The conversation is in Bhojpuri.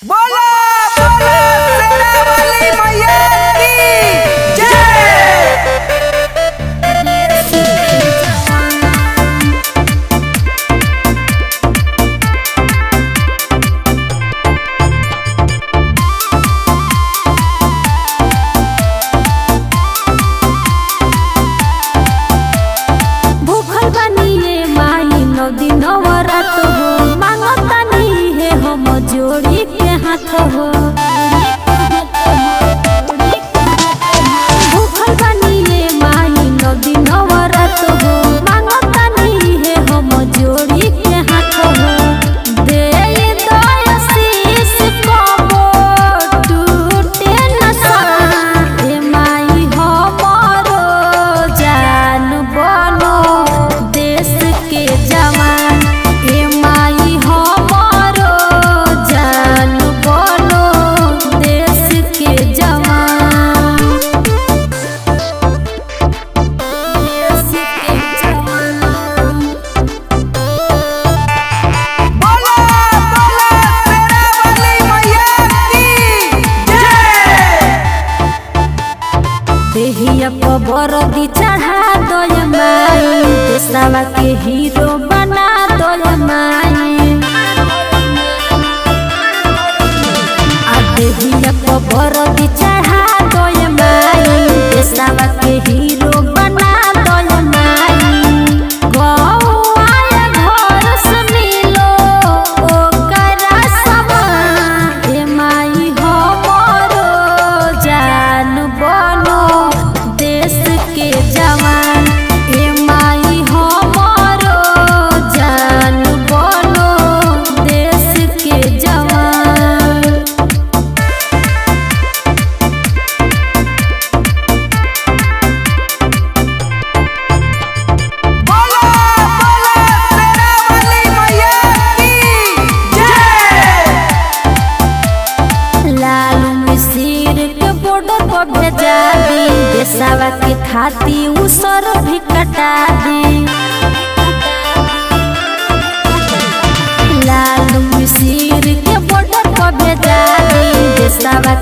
बोला बोला शेरावाली मैया की जय। भूखल बनिए माई नौ दिन नवरात हो, मांगतानी है हम जोड़ी के हाथ हो। भूखल बनिए माई नौ दिन नवरात हो, मांगतानी है हम जोड़ी के हाथ हो। दे दो आशीष कबो टूटे न सान, ए माई हमरो जान बनो देश के जवान। ए माई हमरो जान बनो देश के जवान। देश के जवान। बोला बोला शेरावाली मैया की जय। देहिया पर दी चढ़ा दय माई, देशवा के हीरो बना दय माई। आ देहिया पर दी चढ़ा दय माई, देशवा के हीरो बना दय माई। गौआ घर से मिलो ओकरा समान, ए माई हमरो जान बनो देश के जवान। ए माई हमरो जान बनो देश के जवान। बोला बोला शेरावाली मैया की जय। लालू मिसिर के बॉर्डर पर भेजा दी, देशवा के खाती उसर भी कटा दी। लालू मिसिर के बॉर्डर पर भेजा दी, देशवा